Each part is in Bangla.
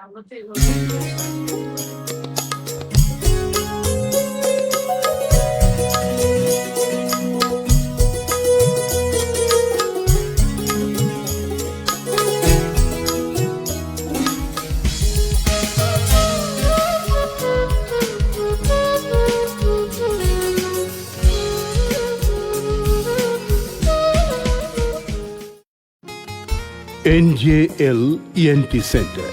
NJL ENT সেন্টার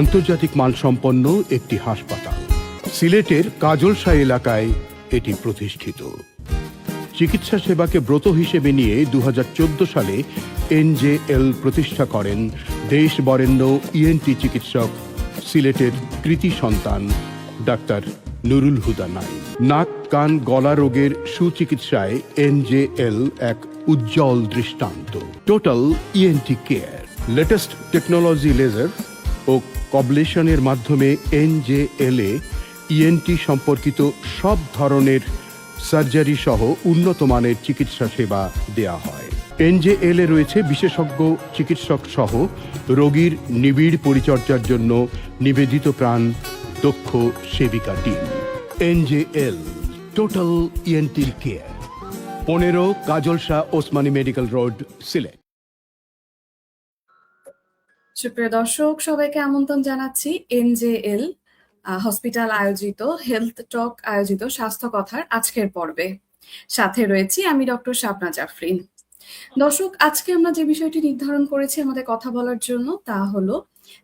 আন্তর্জাতিক মানসম্পন্ন একটি হাসপাতাল। সিলেটের কাজলশাহ এলাকায় এটি প্রতিষ্ঠিত। চিকিৎসা সেবাকে ব্রত হিসেবে নিয়ে 2014 সালে NJL প্রতিষ্ঠা করেন দেশ বরেণ্য ENT চিকিৎসক সিলেটের কৃতি সন্তান ডাক্তার নুরুল হুদা নাইম। নাক কান গলা রোগের সুচিকিৎসায় NJL এক উজ্জ্বল দৃষ্টান্ত। Total ENT care, latest technology laser ও কবলেশনের মাধ্যমে NJL এ ENT সম্পর্কিত সব ধরনের সার্জারি সহ উন্নত মানের চিকিৎসা সেবা দেয়া হয়। NJL এ রয়েছে বিশেষজ্ঞ চিকিৎসক সহ রোগীর নিবিড় পরিচর্যার জন্য নিবেদিত প্রাণ দক্ষ সেবিকা টিম। NJL total ENT care, 15 Kajalshah Osmani medical road, Sylhet. সুপ্রিয় দর্শক, সবাইকে আমন্ত্রণ জানাচ্ছি NJL হসপিটাল আয়োজিত হেলথ টক আয়োজিত স্বাস্থ্য কথার আজকের পর্বে। সাথে রয়েছি আমি ডক্টর শাবনাজ আফরিন। দর্শক, আজকে আমরা যে বিষয়টি নির্ধারণ করেছি আমাদের কথা বলার জন্য তা হলো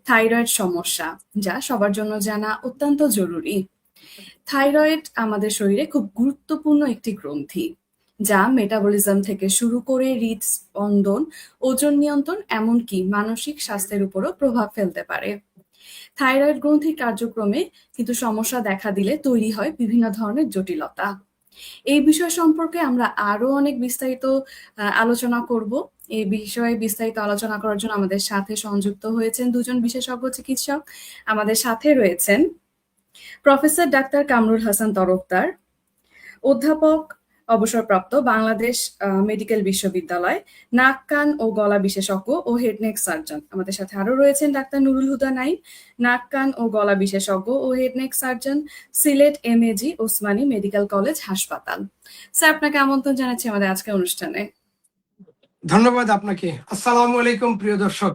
থাইরয়েড সমস্যা, যা সবার জন্য জানা অত্যন্ত জরুরি। থাইরয়েড আমাদের শরীরে খুব গুরুত্বপূর্ণ একটি গ্রন্থি, যা মেটাবলিজম থেকে শুরু করে হৃদস্পন্দন, ওজন নিয়ন্ত্রণ, এমনকি মানসিক স্বাস্থ্যের উপরও প্রভাব ফেলতে পারে। থাইরয়েড গ্রন্থির কার্যক্রমে কিন্তু সমস্যা দেখা দিলে তৈরি হয় বিভিন্ন ধরনের জটিলতা। এই বিষয় সম্পর্কে আমরা আরো অনেক বিস্তারিত আলোচনা করব। এই বিষয়ে বিস্তারিত আলোচনা করার জন্য আমাদের সাথে সংযুক্ত হয়েছেন দুজন বিশেষজ্ঞ চিকিৎসক। আমাদের সাথে রয়েছেন প্রফেসর ডাক্তার কামরুল হাসান তরফদার, অধ্যাপক অবসরপ্রাপ্ত, বাংলাদেশ মেডিকেল বিশ্ববিদ্যালয়, নাক কান ও গলা বিশেষজ্ঞ ও হেড নেক সার্জন। আমাদের সাথে আরো রয়েছেন ডাক্তার নুরুল হুদা নাইম, নাক কান ও গলা বিশেষজ্ঞ ও head neck surgeon, Sylhet MAG Osmani medical college হাসপাতাল। স্যার, আপনাকে আমন্ত্রণ জানাচ্ছি আমাদের আজকের অনুষ্ঠানে। ধন্যবাদ আপনাকে। আসসালামু আলাইকুম প্রিয় দর্শক,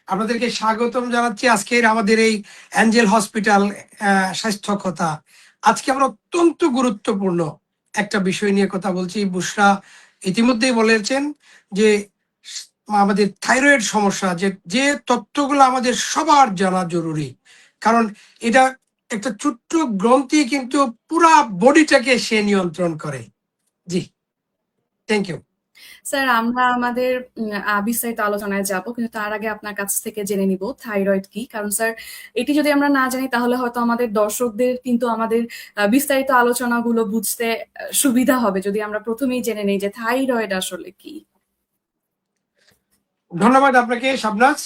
আপনাদেরকে স্বাগতম জানাচ্ছি আজকের আমাদের এই এঞ্জেল হসপিটাল স্বাস্থ্য কথা। আজকে আমরা অত্যন্ত গুরুত্বপূর্ণ একটা বিষয় নিয়ে কথা বলছি। বুশরা ইতিমধ্যেই বলেছেন যে আমাদের থাইরয়েড সমস্যা, যে তথ্যগুলো আমাদের সবার জানা জরুরি, কারণ এটা একটা ছোট্ট গ্রন্থি কিন্তু পুরা বডিটাকে সে নিয়ন্ত্রণ করে। জি, থ্যাংক ইউ স্যার। আমরা আমাদের বিস্তারিত আলোচনায় যাব, কিন্তু তার আগে আপনার কাছ থেকে জেনে নিব থাইরয়েড কি। কারণ স্যার, এটি যদি আমরা না জানি তাহলে হয়তো আমাদের দর্শকদের কিন্তু আমাদের বিস্তারিত আলোচনাগুলো বুঝতে সুবিধা হবে যদি আমরা প্রথমেই জেনে নিই যে থাইরয়েড আসলে কি। ধন্যবাদ আপনাকে শাবনাজ।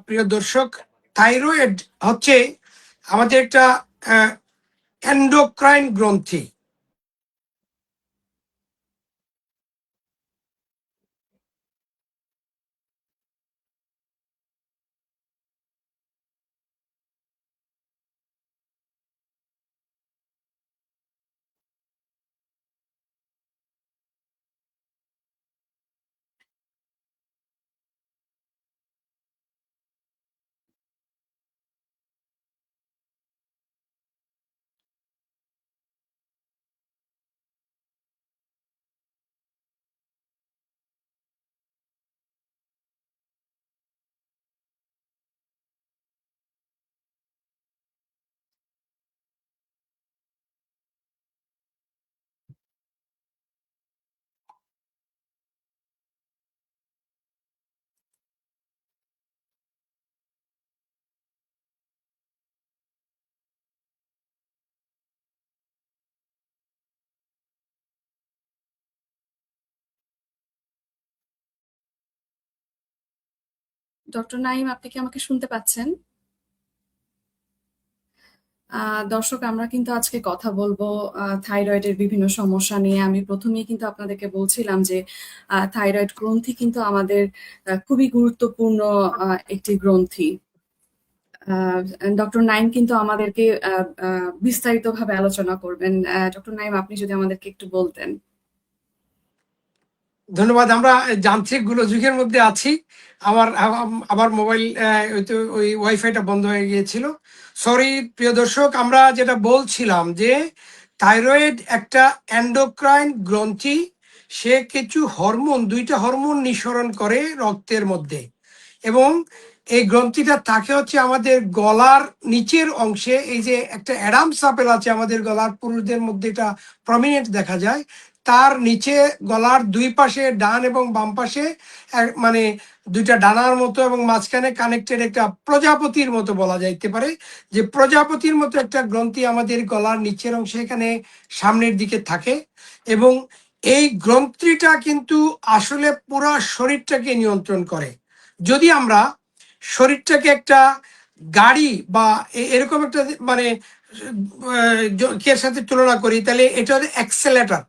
প্রিয় দর্শক, থাইরয়েড হচ্ছে আমাদের একটা এন্ডোক্রাইন গ্রন্থি। ডক্টর নাইম, আপনি কি আমাকে শুনতে পাচ্ছেন? দর্শক, আমরা কিন্তু আজকে কথা বলবো থাইরয়েডের বিভিন্ন সমস্যা নিয়ে। আমি প্রথমেই কিন্তু আপনাদেরকে বলছিলাম যে থাইরয়েড গ্রন্থি কিন্তু আমাদের খুবই গুরুত্বপূর্ণ একটি গ্রন্থি। ডক্টর নাইম কিন্তু আমাদেরকে বিস্তারিতভাবে আলোচনা করবেন। ডক্টর নাইম, আপনি যদি আমাদেরকে একটু বলতেন। ধন্যবাদ। আমরা যান্ত্রিক গোলযোগের মধ্যে আছি। আমার মোবাইল ওই ওয়াইফাইটা বন্ধ হয়ে গিয়েছিল। সরি প্রিয় দর্শক, আমরা যেটা বলছিলাম যে থাইরয়েড একটা এন্ডোক্রাইন গ্রন্থি। সে কিছু হরমোন, দুইটা হরমোন নিঃসরণ করে রক্তের মধ্যে, এবং এই গ্রন্থিটা থাকে হচ্ছে আমাদের গলার নিচের অংশে। এই যে একটা অ্যাডামস আপেল আছে আমাদের গলার, পুরুষদের মধ্যে এটা প্রমিনেন্ট দেখা যায়। তার নিচে গলার দুই পাশে, ডান এবং বাম পাশে মানে দুইটা ডানার মতো, এবং মাঝখানে কানেক্টেড একটা প্রজাপতির মতো বলা যাইতে পারে, যে প্রজাপতির মতো একটা গ্রন্থি আমাদের গলার নিচের অংশে এখানে সামনের দিকে থাকে। এবং এই গ্রন্থিটা কিন্তু আসলে পুরো শরীরটাকে নিয়ন্ত্রণ করে। যদি আমরা শরীরটাকে একটা গাড়ি বা এরকম একটা মানে কের সাথে তুলনা করি, তাহলে এটা হচ্ছে অ্যাক্সেলেটর।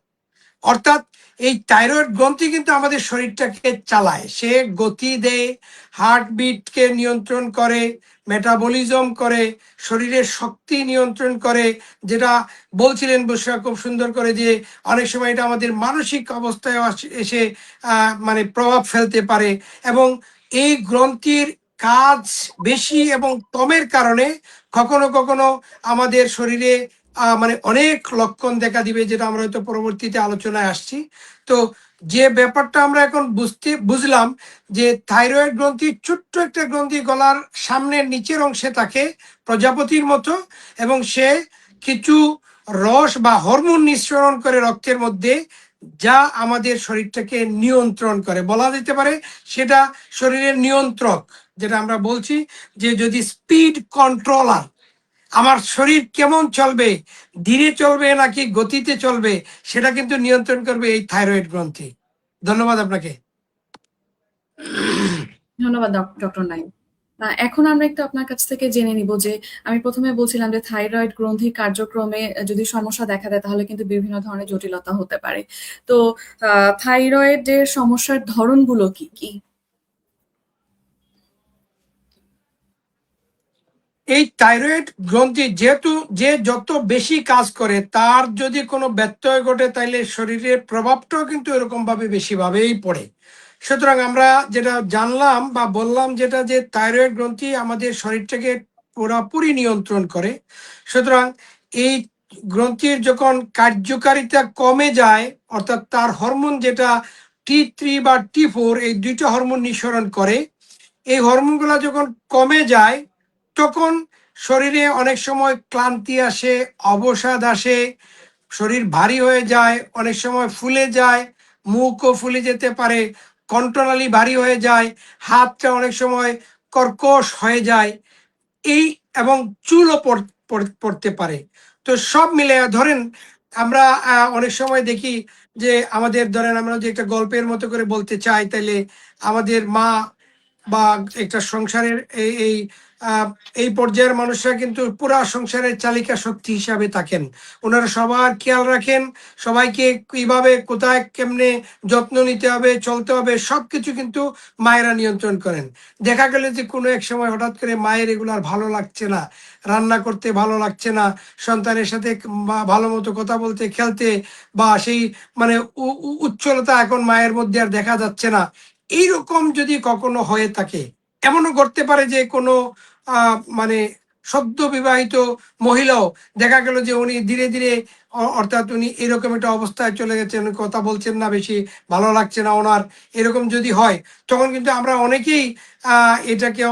অর্থাৎ এই থাইরয়েড গ্রন্থি কিন্তু আমাদের শরীরটাকে চালায়, সে গতি দেয়, হার্টবিটকে নিয়ন্ত্রণ করে, মেটাবলিজম করে, শরীরের শক্তি নিয়ন্ত্রণ করে। যেটা বলছিলেন বসরা খুব সুন্দর করে, যে অনেক সময় এটা আমাদের মানসিক অবস্থায় এসে মানে প্রভাব ফেলতে পারে। এবং এই গ্রন্থির কাজ বেশি এবং কমের কারণে কখনো কখনো আমাদের শরীরে মানে অনেক লক্ষণ দেখা দিবে, যেটা আমরা হয়তো পরবর্তীতে আলোচনায় আসছি। তো যে ব্যাপারটা আমরা এখন বুঝলাম, যে থাইরয়েড গ্রন্থি ছোট্ট একটা গ্রন্থি গলার সামনের নিচের অংশে থাকে প্রজাপতির মতো, এবং সে কিছু রস বা হরমোন নিঃসরণ করে রক্তের মধ্যে, যা আমাদের শরীরটাকে নিয়ন্ত্রণ করে, বলা যেতে পারে সেটা শরীরের নিয়ন্ত্রক। যেটা আমরা বলছি যে যদি স্পিড কন্ট্রোলার, আমার শরীর কেমন চলবে, ধীরে চলবে নাকি গতিতে চলবে, সেটা কিন্তু নিয়ন্ত্রণ করবে এই থাইরয়েড গ্রন্থি। ধন্যবাদ আপনাকে। ধন্যবাদ ডক্টর নাইম। এখন আমরা একটু আপনার কাছ থেকে জেনে নিব যে, আমি প্রথমে বলছিলাম যে থাইরয়েড গ্রন্থি কার্যক্রমে যদি সমস্যা দেখা দেয় তাহলে কিন্তু বিভিন্ন ধরনের জটিলতা হতে পারে। তো থাইরয়েডের সমস্যার ধরনগুলো কি কি? এই থাইরয়েড গ্রন্থি যেহেতু যে যত বেশি কাজ করে, তার যদি কোনো ব্যত্যয় ঘটে তাইলে শরীরের প্রভাবটাও কিন্তু এরকম ভাবে বেশি ভাবেই পড়ে। সুতরাং আমরা যেটা জানলাম বা বললাম, যেটা যে থাইরয়েড গ্রন্থি আমাদের শরীরটাকে পুরোপুরি নিয়ন্ত্রণ করে। সুতরাং এই গ্রন্থির যখন কার্যকারিতা কমে যায়, অর্থাৎ তার হরমোন যেটা T3 বা T4, এই দুইটা হরমোন নিঃসরণ করে, এই হরমোনগুলো যখন কমে যায়, তখন শরীরে অনেক সময় ক্লান্তি আসে, অবসাদ আসে, শরীর ভারী হয়ে যায়, অনেক সময় ফুলে যায়, মুখও ফুলে যেতে পারে, কণ্ঠনালী ভারী হয়ে যায়, হাতটা অনেক সময় কর্কশ হয়ে যায়, এই এবং চুলও পড়তে পারে। তো সব মিলে ধরেন আমরা অনেক সময় দেখি যে আমাদের, ধরেন আমরা যে একটা গল্পের মতো করে বলতে চাই, তাইলে আমাদের মা বা একটা সংসারের এই পর্যায়ের মানুষরা কিন্তু পুরা সংসারের চালিকা শক্তি হিসাবে থাকেন। ওনারা সবার খেয়াল রাখেন, সবাইকে কিভাবে কোথায় কেমনে যত্ন নিতে হবে, চলতে হবে, সবকিছু কিন্তু মায়েরা নিয়ন্ত্রণ করেন। দেখা গেল যে কোনো এক সময় হঠাৎ করে মায়ের এগুলো আর ভালো লাগছে না, রান্না করতে ভালো লাগছে না, সন্তানের সাথে ভালো মতো কথা বলতে, খেলতে, বা সেই মানে উচ্ছলতা এখন মায়ের মধ্যে আর দেখা যাচ্ছে না। এইরকম যদি কখনো হয়ে থাকে, এমনও করতে পারে যে কোনো মানে সদ্য বিবাহিত মহিলাও দেখা গেল যে উনি ধীরে ধীরে, অর্থাৎ উনি এরকম একটা অবস্থায় চলে গেছেন, কথা বলছেন না, বেশি ভালো লাগছে না ওনার, এরকম যদি হয়, তখন কিন্তু আমরা অনেকেই এটাকে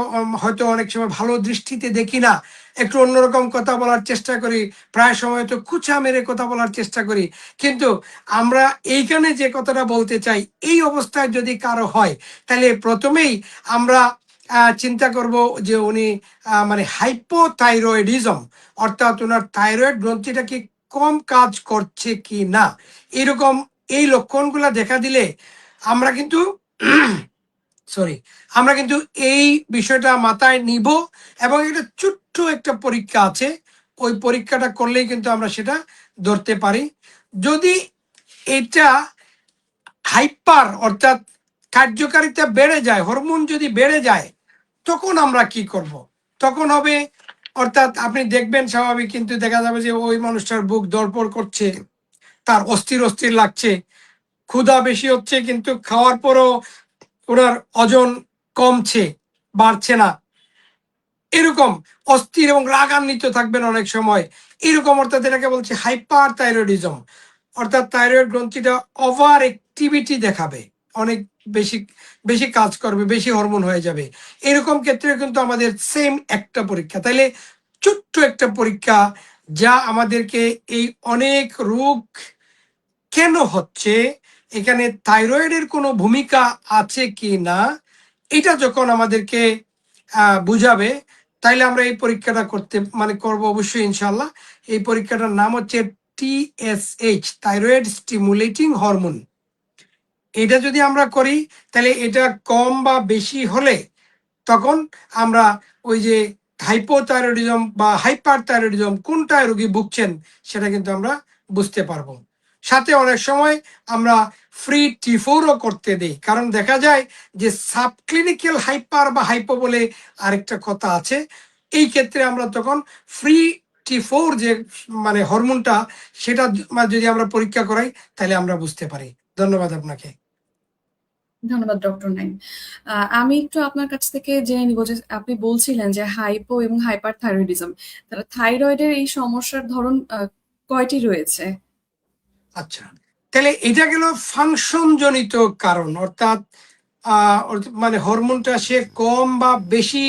হয়তো অনেক সময় ভালো দৃষ্টিতে দেখি না, একটু অন্যরকম কথা বলার চেষ্টা করি, প্রায় সময় তো খুচা মেরে কথা বলার চেষ্টা করি। কিন্তু আমরা এইখানে যে কথাটা বলতে চাই, এই অবস্থায় যদি কারো হয়, তাহলে প্রথমেই আমরা চিন্তা করব যে উনি মানে হাইপোথাইরয়েডিজম, অর্থাৎ ওনার থাইরয়েড গ্রন্থিটা কি কম কাজ করছে কি না। এরকম এই লক্ষণগুলা দেখা দিলে আমরা কিন্তু সরি আমরা কিন্তু এই বিষয়টা মাথায় নিব, এবং এটা ছোট্ট একটা পরীক্ষা আছে, ওই পরীক্ষাটা করলেই কিন্তু আমরা সেটা ধরতে পারি। যদি এটা হাইপার, অর্থাৎ কার্যকারিতা বেড়ে যায়, হরমোন যদি বেড়ে যায়, তখন আমরা কি করব? তখন হবে, অর্থাৎ আপনি দেখবেন স্বাভাবিক, কিন্তু দেখা যাবে যে ওই মানুষটার বুক ধড়ফড় করছে, তার অস্থির অস্থির লাগছে, ক্ষুধা বেশি হচ্ছে, কিন্তু খাওয়ার পরও ওনার ওজন কমছে, বাড়ছে না, এরকম অস্থির এবং রাগান্বিত থাকবেন অনেক সময়, এরকম, অর্থাৎ এটাকে বলছে হাইপার থাইরয়েডিজম, অর্থাৎ থাইরয়েড গ্রন্থিটা ওভার অ্যাক্টিভিটি দেখাবে, অনেক বেশি বেশি কাজ করবে, বেশি হরমোন হয়ে যাবে। এরকম ক্ষেত্রে কিন্তু আমাদের সেম একটা পরীক্ষা, তাইলে ছোট্ট একটা পরীক্ষা যা আমাদেরকে এই অনেক রোগ কেন হচ্ছে, এখানে থাইরয়েডের কোনো ভূমিকা আছে কি না, এটা যখন আমাদেরকে বুঝাবে, তাইলে আমরা এই পরীক্ষাটা করব অবশ্যই ইনশাল্লাহ। এই পরীক্ষাটার নাম হচ্ছে TSH, থাইরয়েড স্টিমুলেটিং হরমোন। এটা যদি আমরা করি, তাহলে এটা কম বা বেশি হলে তখন আমরা ওই যে হাইপোথাইরয়েডিজম বা হাইপার থাইরয়েডিজম কোনটায় রোগী ভুগছেন সেটা কিন্তু আমরা বুঝতে পারবো। সাথে অনেক সময় আমরা ফ্রি T4ও করতে দেই, কারণ দেখা যায় যে সাবক্লিনিক্যাল হাইপার বা হাইপো বলে আরেকটা কথা আছে। এই ক্ষেত্রে আমরা তখন ফ্রি T4 যে হরমোনটা, সেটা যদি আমরা পরীক্ষা করাই তাহলে আমরা বুঝতে পারি। ধন্যবাদ আপনাকে। ধন্যবাদ ডক্টর নাইম। আমি একটু আপনার কাছ থেকে জেনে নিব যে আপনি বলছিলেন যে হাইপো এবং হাইপার থাইরয়েডিজম, তাহলে থাইরয়েডের এই সমস্যার ধরন কয়টি রয়েছে? আচ্ছা, তাহলে এটা গেল ফাংশন জনিত কারণ, অর্থাৎ হরমোনটা সে কম বা বেশি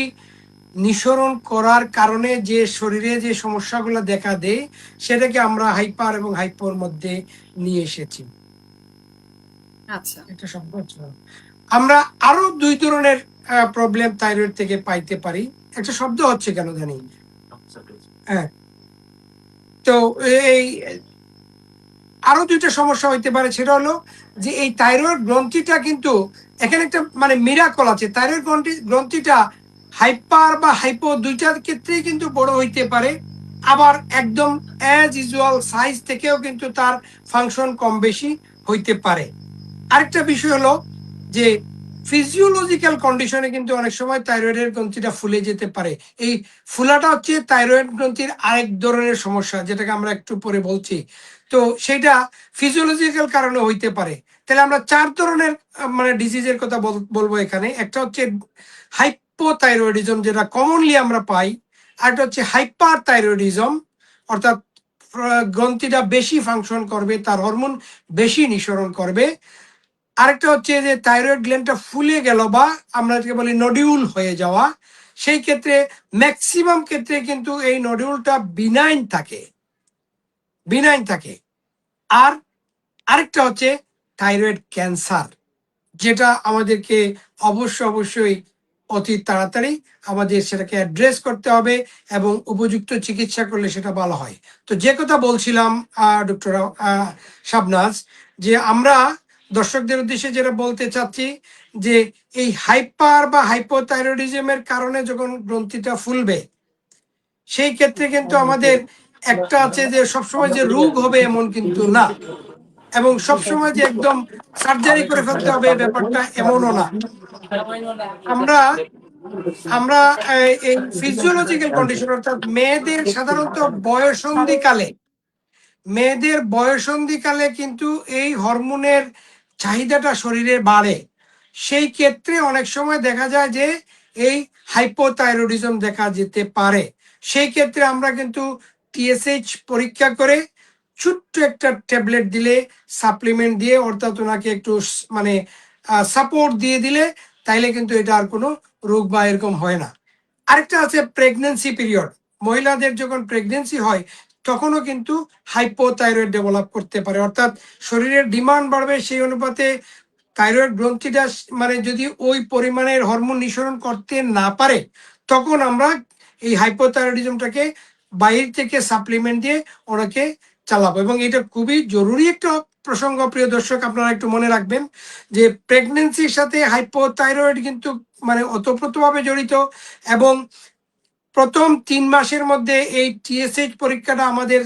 নিঃসরণ করার কারণে যে শরীরে যে সমস্যাগুলো দেখা দেয়, সেটাকে আমরা হাইপার এবং হাইপোর মধ্যে নিয়ে এসেছি। আচ্ছা, এটা সম্ভব। আমরা আরো দুই ধরনের প্রবলেম থাইরয়েড থেকে পাইতে পারি। একটা শব্দ হচ্ছে কেন জানি, হ্যাঁ, তো এই আরো দুইটা সমস্যা হইতে পারে। সেটা হলো যে এই থাইরয়েড গ্রন্থিটা কিন্তু এখানে একটা মিরাকল আছে। থাইরয়েড গ্রন্থিটা হাইপার বা হাইপো দুইটার ক্ষেত্রেই কিন্তু বড় হইতে পারে, আবার একদম অ্যাজ ইউজুয়াল সাইজ থেকেও কিন্তু তার ফাংশন কম বেশি হইতে পারে। আরেকটা বিষয় হলো যে ফিজিওলজিক্যাল কন্ডিশনে কিন্তু অনেক সময় থাইরয়েডের গ্রন্থিটা ফুলে যেতে পারে। এই ফুলাটা হচ্ছে থাইরয়েড গ্রন্থির আরেক ধরনের সমস্যা, যেটাকে আমরা একটু পরে বলছি। তো সেটা ফিজিওলজিক্যাল কারণে হইতে পারে। তাহলে আমরা চার ধরনের ডিজিজের কথা বলবো এখানে। একটা হচ্ছে হাইপোথাইরয়েডিজম, যেটা কমনলি আমরা পাই। আরেকটা হচ্ছে হাইপার থাইরয়েডিজম, অর্থাৎ গ্রন্থিটা বেশি ফাংশন করবে, তার হরমোন বেশি নিঃসরণ করবে। আরেকটা হচ্ছে যে থাইরয়েড গ্ল্যান্ডটা ফুলে গেল বা আমরা যেটাকে বলি নডিউল হয়ে যাওয়া। সেই ক্ষেত্রে ম্যাক্সিমাম ক্ষেত্রে কিন্তু এই নডিউলটা বিনাইন থাকে। আর আরেকটা হচ্ছে থাইরয়েড ক্যান্সার, যেটা আমাদেরকে অবশ্যই অতি তাড়াতাড়ি আমাদের সেটাকে অ্যাড্রেস করতে হবে এবং উপযুক্ত চিকিৎসা করলে সেটা ভালো হয়। তো যে কথা বলছিলাম ডক্টর শাবনাজ, যে আমরা দর্শকদের উদ্দেশ্যে যেটা বলতে চাচ্ছি, যে এই হাইপার বা হাইপোথাইরয়েডিজমের কারণে যখন গ্রন্থিটা ফুলবে, সেই ক্ষেত্রে কিন্তু আমাদের একটা আছে যে সবসময় যে রোগ হবে এমন কিন্তু না, এবং সবসময় যে একদম সার্জারি করে ফেলতে হবে ব্যাপারটা এমনও না। আমরা আমরা এই ফিজিওলজিক্যাল কন্ডিশন, অর্থাৎ মেয়েদের বয়সন্ধিকালে কিন্তু এই হরমোনের চাহিদাটা শরীরে বাড়ে। সেই ক্ষেত্রে অনেক সময় দেখা যায় যে এই হাইপোথাইরয়েডিজম দেখা যেতে পারে। সেই ক্ষেত্রে আমরা কিন্তু TSH পরীক্ষা করে ছোট্ট একটা ট্যাবলেট দিলে, সাপ্লিমেন্ট দিয়ে, অর্থাৎ ওনাকে একটু সাপোর্ট দিয়ে দিলে, তাইলে কিন্তু এটা আর কোনো রোগ বা এরকম হয় না। আরেকটা আছে প্রেগনেন্সি পিরিয়ড। মহিলাদের যখন প্রেগনেন্সি হয় তখনও কিন্তু হাইপোথাইরয়েড ডেভেলপ করতে পারে, অর্থাৎ শরীরের ডিমান্ড বাড়বে, সেই অনুপাতে থাইরয়েড গ্রন্থিটা যদি ওই পরিমাণের হরমোন নিঃসরণ করতে না পারে, তখন আমরা এই হাইপোথাইরয়েডিজমটাকে বাইরে থেকে সাপ্লিমেন্ট দিয়ে ওনাকে চালাবো। এবং এটা খুবই জরুরি একটা প্রসঙ্গ, প্রিয় দর্শক, আপনারা একটু মনে রাখবেন যে প্রেগনেন্সির সাথে হাইপোথাইরয়েড কিন্তু ওতপ্রোতভাবে জড়িত। এবং প্রথম 3 মাসের মধ্যে এই TSH পরীক্ষাটা আমাদের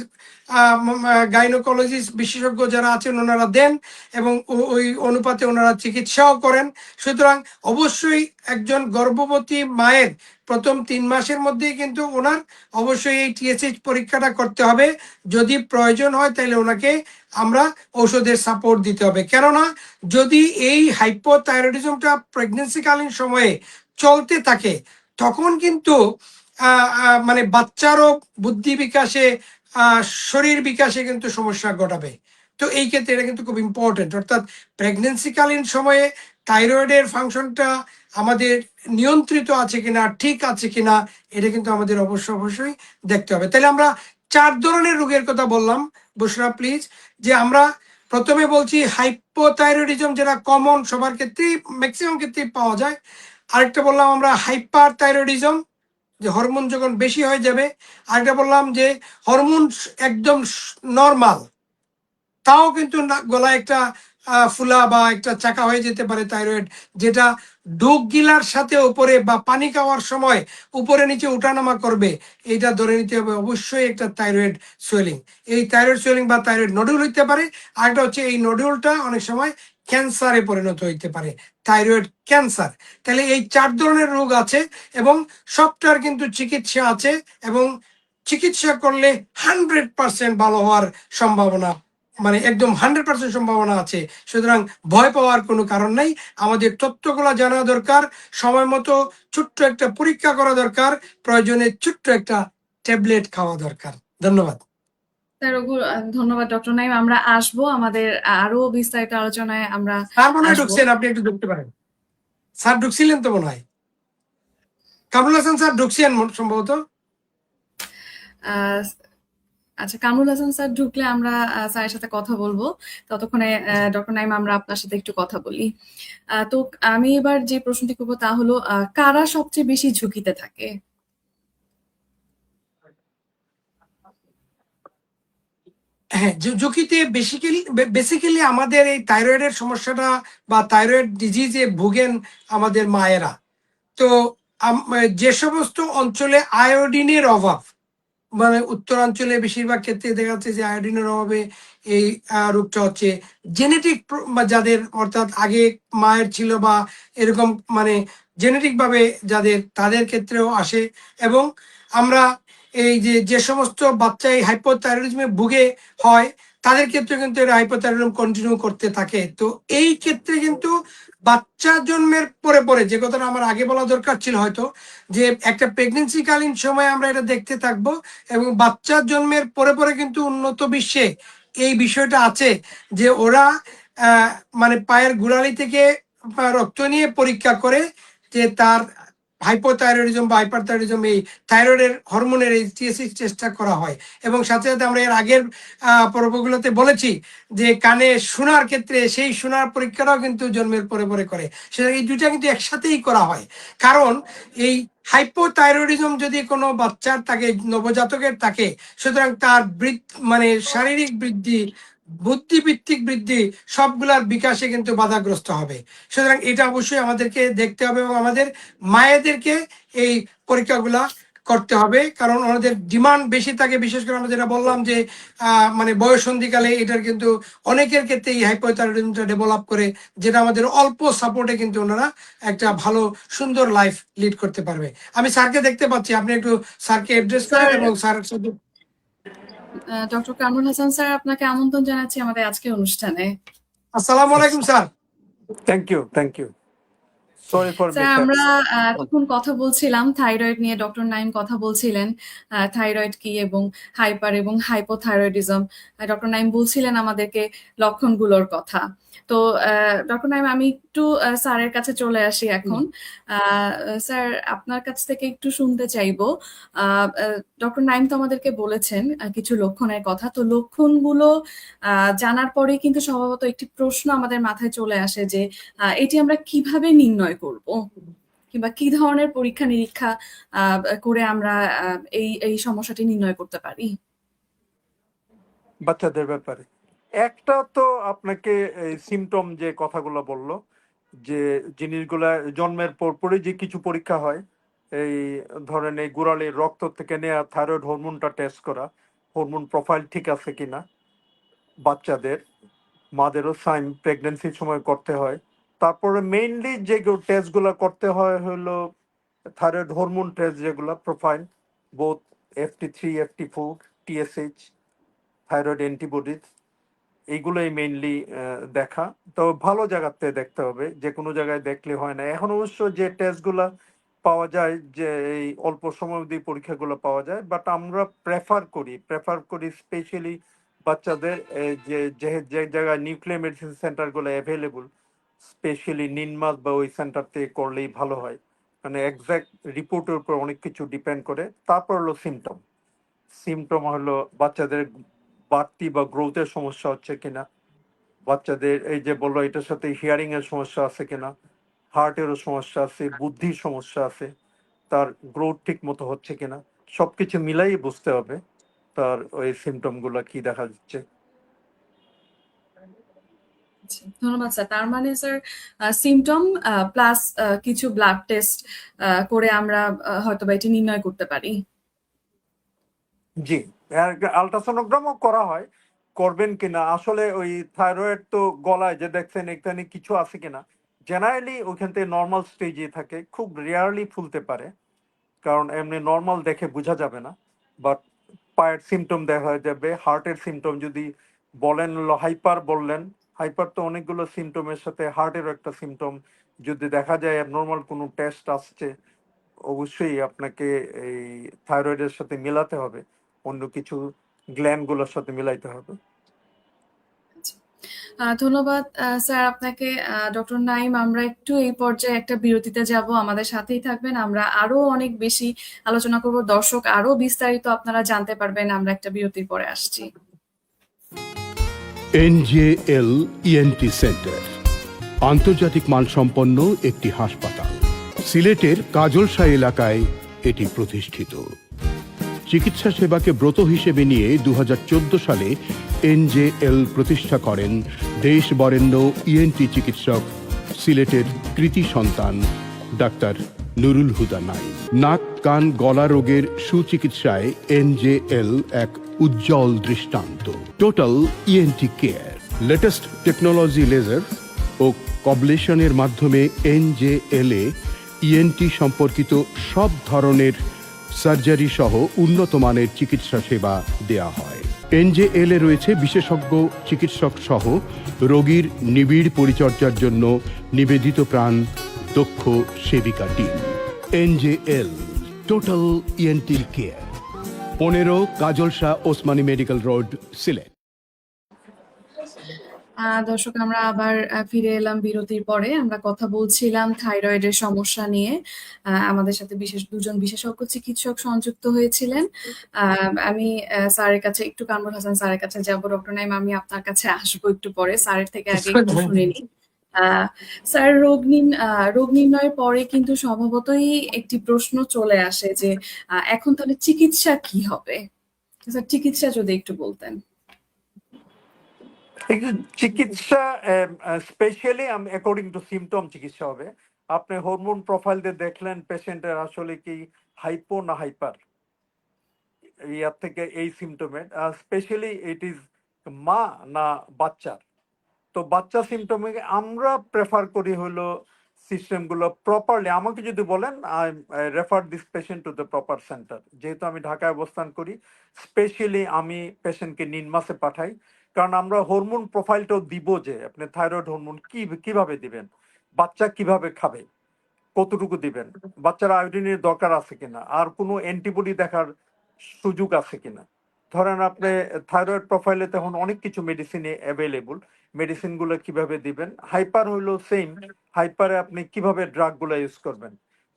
গাইনোকোলজিস্ট বিশেষজ্ঞ যারা আছেন ওনারা দেন, এবং ওই অনুপাতে ওনারা চিকিৎসাও করেন। সুতরাং অবশ্যই একজন গর্ভবতী মায়ের প্রথম 3 মাসের মধ্যেই কিন্তু ওনার অবশ্যই এই টিএসএইচ পরীক্ষাটা করতে হবে। যদি প্রয়োজন হয় তাহলে ওনাকে আমরা ঔষধের সাপোর্ট দিতে হবে। কেননা যদি এই হাইপোথাইরয়েডিজমটা প্রেগনেন্সিকালীন সময়ে চলতে থাকে তখন কিন্তু মানে বাচ্চারও বুদ্ধি বিকাশে, শরীর বিকাশে কিন্তু সমস্যা ঘটাবে। তো এই ক্ষেত্রে এটা কিন্তু খুব ইম্পর্টেন্ট, অর্থাৎ প্রেগনেন্সিকালীন সময়ে থাইরয়েডের ফাংশনটা আমাদের নিয়ন্ত্রিত আছে কিনা, ঠিক আছে কিনা, এটা কিন্তু আমাদের অবশ্যই দেখতে হবে। তাহলে আমরা 4 ধরনের রোগের কথা বললাম। বুশরা প্লিজ, যে আমরা প্রথমে বলছি হাইপোথাইরয়েডিজম, যেটা কমন সবার ক্ষেত্রেই ম্যাক্সিমাম ক্ষেত্রেই পাওয়া যায়। আরেকটা বললাম আমরা হাইপার থাইরয়েডিজম, যে হরমোন যখন বেশি হয়ে যাবে। আরেকটা বললাম যে হরমোন একদম নর্মাল, তাও কিন্তু গলায় একটা ফুলা বা একটা চাকা হয়ে যেতে পারে থাইরয়েড, যেটা ডোক গিলার সাথে উপরে বা পানি খাওয়ার সময় উপরে নিচে উঠানামা করবে। এইটা ধরে নিতে হবে অবশ্যই একটা থাইরয়েড সোয়েলিং। এই থাইরয়েড সোয়েলিং বা থাইরয়েড নডুল হইতে পারে। আরেকটা হচ্ছে এই নডুলটা অনেক সময় ক্যান্সারে পরিণত হইতে পারে, থাইরয়েড ক্যান্সার। তাহলে এই 4 ধরনের রোগ আছে এবং সবটার কিন্তু চিকিৎসা আছে, এবং চিকিৎসা করলে 100% ভালো হওয়ার সম্ভাবনা, মানে একদম 100% সম্ভাবনা আছে। সুতরাং ভয় পাওয়ার কোনো কারণ নাই। আমাদের তথ্যগুলো জানা দরকার, সময় মতো ছোট্ট একটা পরীক্ষা করা দরকার, প্রয়োজনে ছোট্ট একটা ট্যাবলেট খাওয়া দরকার। ধন্যবাদ। ধন্যবাদ ডক্টর নাইম। আমরা আসবো, আমাদের আরো বিস্তারিত আলোচনায় আমরা স্যার মনে হয় আসবো। ঢুকছেন, আপনি একটু ঢুকতে পারেন। স্যার ঢুকছিলেন তো মনে হয়, কামরুল হাসান স্যার ঢুকছেন সম্ভবত। আচ্ছা, কামরুল হাসান স্যার ঢুকলে আমরা স্যারের সাথে কথা বলবো। ততক্ষণে ডক্টর নাইম আমরা আপনার সাথে একটু কথা বলি। তো আমি এবার যে প্রশ্নটি করবো তা হলো, কারা সবচেয়ে বেশি ঝুঁকিতে থাকে? হ্যাঁ, ঝুঁকিতে বেসিক্যালি আমাদের এই থাইরয়েডের সমস্যাটা বা থাইরয়েড ডিজিজে ভুগেন আমাদের মায়েরা। তো যে সমস্ত অঞ্চলে আয়োডিনের অভাব, মানে উত্তরাঞ্চলে বেশিরভাগ ক্ষেত্রে দেখা যাচ্ছে যে আয়োডিনের অভাবে এই রোগটা হচ্ছে জেনেটিক, যাদের অর্থাৎ আগে মায়ের ছিল বা এরকম মানে জেনেটিক ভাবে যাদের, তাদের ক্ষেত্রেও আসে। এবং আমরা এই যে সমস্ত বাচ্চা এই হাইপোথাইরয়েডিজমে ভুগে হয় তাদের ক্ষেত্রে কিন্তু এটা হাইপোথাইরয়েডিজম কন্টিনিউ করতে থাকে। তো এই ক্ষেত্রে কিন্তু বাচ্চা জন্মের পরে পরে, যে কথাটা আমার আগে বলা দরকার ছিল হয়তো, যে একটা প্রেগনেন্সি কালীন সময় আমরা এটা দেখতে থাকবো, এবং বাচ্চার জন্মের পরে পরে কিন্তু উন্নত বিশ্বে এই বিষয়টা আছে যে ওরা মানে পায়ের গোড়ালি থেকে রক্ত নিয়ে পরীক্ষা করে যে তার হাইপোথাইরয়েডিজম বা হাইপারথাইরয়েডিজম, এই থাইরয়েডের হরমোনের এই টিএসএইচ টেস্টটা করা হয়। এবং সাথে সাথে আমরা এর আগের পর্বগুলোতে বলেছি যে কানে শোনার ক্ষেত্রে সেই শোনার পরীক্ষাটাও কিন্তু জন্মের পরে পরে করে। সেটা এই দুইটা কিন্তু একসাথেই করা হয়। কারণ এই হাইপোথাইরয়েডিজম যদি কোনো বাচ্চার থাকে, নবজাতকের থাকে, সুতরাং তার মানে শারীরিক বৃদ্ধি, বুদ্ধিবৃত্তিক বৃদ্ধি, সবগুলার বিকাশে কিন্তু বাধাগ্রস্ত হবে। সুতরাং এটা অবশ্যই আমাদেরকে দেখতে হবে এবং আমাদের মায়েদেরকে এই পরীক্ষাগুলা করতে হবে, কারণ ওনাদের ডিমান্ড বেশি থাকে। বিশেষ করে আমরা যেটা বললাম যে মানে বয়সন্ধিকালে এটার কিন্তু অনেকের ক্ষেত্রে এই হাইপোথাইরয়েডিজমটা ডেভেলপ করে, যেটা আমাদের অল্প সাপোর্টে কিন্তু ওনারা একটা ভালো সুন্দর লাইফ লিড করতে পারবে। আমি স্যারকে দেখতে পাচ্ছি, আপনি একটু স্যারকে অ্যাড্রেস করেন এবং স্যারের সাথে। ডক্টর কামরুল হাসান স্যার, আপনাকে আমন্ত্রণ জানাচ্ছি আমাদের আজকের অনুষ্ঠানে। আসসালামু আলাইকুম sir. Thank you sorry for sir, আমরা এতক্ষণ কথা বলছিলাম থাইরয়েড নিয়ে, ডক্টর নাইম কথা বলছিলেন থাইরয়েড কি এবং হাইপার এবং হাইপোথাইরয়েডিজম। ডক্টর নাইম বলছিলেন আমাদেরকে লক্ষণগুলোর কথা। তো ডক্টর নাইম, আমি একটু স্যারের কাছে চলে আসি এখন। স্যার, আপনার কাছ থেকে একটু শুনতে চাইবো। ডক্টর নাইম তো আমাদেরকে বলেছেন কিছু লক্ষণের কথা। তো লক্ষণগুলো জানার পরে কিন্তু স্বভাবত একটি প্রশ্ন আমাদের মাথায় চলে আসে যে এটি আমরা কিভাবে নির্ণয় করব, কিংবা কি ধরনের পরীক্ষা নিরীক্ষা করে আমরা এই সমস্যাটি নির্ণয় করতে পারি? বাচ্চাদের ব্যাপারে একটা তো আপনাকে সিমটম যে কথাগুলো বললো, যে জিনিসগুলা জন্মের পরপরই যে কিছু পরীক্ষা হয়, এই ধরেন এই গোড়ালির রক্ত থেকে নেওয়া থাইরয়েড হরমোনটা টেস্ট করা, হরমোন প্রোফাইল ঠিক আছে কিনা বাচ্চাদের, মাদেরও সাইন প্রেগনেন্সির সময় করতে হয়। তারপরে মেইনলি যে টেস্টগুলো করতে হয় হলো থাইরয়েড হরমোন টেস্ট যেগুলো profile, both FT3, FT4, TSH, thyroid antibodies, এইগুলোই মেইনলি দেখা। তো ভালো জায়গাতে দেখতে হবে, যে কোনো জায়গায় দেখলে হয় না। এখন অবশ্য যে টেস্টগুলো পাওয়া যায়, যে এই অল্প সময় অবধি পরীক্ষাগুলো পাওয়া যায়, বাট আমরা প্রেফার করি স্পেশালি বাচ্চাদের যে যে যে জায়গায় নিউক্লিয়ার মেডিসিন সেন্টারগুলো অ্যাভেলেবল, স্পেশালি নিনমাস বা ওই সেন্টার থেকে করলেই ভালো হয়। মানে এক্সাক্ট রিপোর্টের উপর অনেক কিছু ডিপেন্ড করে। তারপর হলো সিমটম হলো বাচ্চাদের বাড়তি বা গ্রোথের সমস্যা হচ্ছে কিনা, বাচ্চাদের এই যে বললো এটার সাথে হিয়ারিং এর সমস্যা আছে কিনা, হার্টেরও সমস্যা আছে, বুদ্ধির সমস্যা আছে, তার গ্রোথ ঠিক মতো হচ্ছে কিনা, সবকিছু মিলাই বুঝতে হবে তার ওই সিমটম গুলা কি দেখা যাচ্ছে। আচ্ছা, ধন্যবাদ স্যার। তার মানে স্যার সিমটম প্লাস কিছু ব্লাড টেস্ট করে আমরা হয়তোবা এটি নির্ণয় করতে পারি। জি, আলট্রাসোনোগ্রামও করা হয়, করবেন কিনা। আসলে ওই থাইরয়েড তো গলায় যে দেখছেন এখানে কিছু আছে কিনা, জেনারেলি ওইখান থেকে নর্মাল স্টেজে থাকে, খুব রেয়ারলি ফুলতে পারে, কারণ এমনি নর্মাল দেখে বোঝা যাবে না। বাট পায়ের সিমটম দেখা যাবে, হার্টের সিমটম যদি বলেন, হাইপার বললেন, হাইপার তো অনেকগুলো সিমটমের সাথে হার্টেরও একটা সিমটম যদি দেখা যায়, নর্মাল কোনো টেস্ট আসছে, অবশ্যই আপনাকে এই থাইরয়েডের সাথে মিলাতে হবে, অন্য কিছু গ্ল্যান্ডগুলোর সাথে মিলাইতে হবে। আচ্ছা, ধন্যবাদ স্যার আপনাকে। ডক্টর নাইম, আমরা একটু এই পর্যায়ে একটা বিরতিতে যাব, আমাদের সাথেই থাকবেন। আমরা আরো অনেক বেশি আলোচনা করব, দর্শক আরো বিস্তারিত আপনারা জানতে পারবেন। আমরা একটা বিরতির পরে আসছি। NJL ENT সেন্টার আন্তর্জাতিক মানসম্পন্ন একটি হাসপাতাল। সিলেটের কাজলশাহ এলাকায় এটি প্রতিষ্ঠিত। চিকিৎসা সেবাকে ব্রত হিসেবে নিয়ে 2014 সালে NJL প্রতিষ্ঠা করেন দেশ বরেণ্য ENT চিকিৎসক, সিলেটের কৃতি সন্তান ডাক্তার নুরুল হুদা নাইম। নাক, কান, গলা রোগের সুচিকিৎসায় NJL এক উজ্জ্বল দৃষ্টান্ত। Total ENT care, latest technology, laser ও কবলেশনের মাধ্যমে NJL এ ENT সম্পর্কিত সব ধরনের সার্জারি সহ উন্নত মানের চিকিৎসা সেবা দেয়া হয়। NJL এ রয়েছে বিশেষজ্ঞ চিকিৎসক সহ রোগীর নিবিড় পরিচর্যার জন্য নিবেদিত প্রাণ দক্ষ সেবিকা টিম। NJL total ENT care, 15 Kajalshah Osmani medical road, Sylhet. দর্শক, আমরা আবার ফিরে এলাম বিরতির পরে। আমরা কথা বলছিলাম থাইরয়েডের সমস্যা নিয়ে। আমাদের সাথে দুজন বিশেষজ্ঞ চিকিৎসক সংযুক্ত হয়েছিলেন। আমি স্যারের কাছে একটু, কামরুল হাসান স্যারের কাছে যাব। ডক্টর নাইম, আমি আপনার কাছে আসবো একটু পরে, স্যারের থেকে আগে একটু শুনে নিই। স্যার, রোগ নির্ণয়ের পরে কিন্তু স্বভাবতই একটি প্রশ্ন চলে আসে যে এখন তাহলে চিকিৎসা কি হবে? স্যার, চিকিৎসা যদি একটু বলতেন। চিকিৎসা স্পেশালি অ্যাকর্ডিং টু সিমটম চিকিৎসা হবে। আপনি হরমোন প্রোফাইল দিয়ে দেখলেন পেশেন্টের আসলে কি হাইপো না হাইপার, ইয়ার থেকে এই সিমটমের স্পেশালি ইট ইজ মা না বাচ্চার। তো বাচ্চা সিমটমে আমরা প্রেফার করি হলো সিস্টেমগুলো প্রপারলি। আমাকে যদি বলেন, I refer this patient to the proper centre. যেহেতু আমি ঢাকায় অবস্থান করি, স্পেশালি আমি পেশেন্টকে নিনমাসে পাঠাই, কারণ আমরা হরমোন প্রোফাইলটাও দিব, যে আপনি থাইরয়েড হরমোন কিভাবে দিবেন, বাচ্চা কিভাবে খাবে, কতটুকু দিবেন, বাচ্চার আয়োডিনের দরকার আছে কিনা, আর কোনো অ্যান্টিবডি দেখার সুযোগ আছে কিনা। ধরেন আপনি থাইরয়েড প্রোফাইলে তখন অনেক কিছু মেডিসিন অ্যাভেলেবল, মেডিসিনগুলো কিভাবে দিবেন। হাইপার হইলো সেম, হাইপারে আপনি কিভাবে ড্রাগগুলো ইউজ করবেন।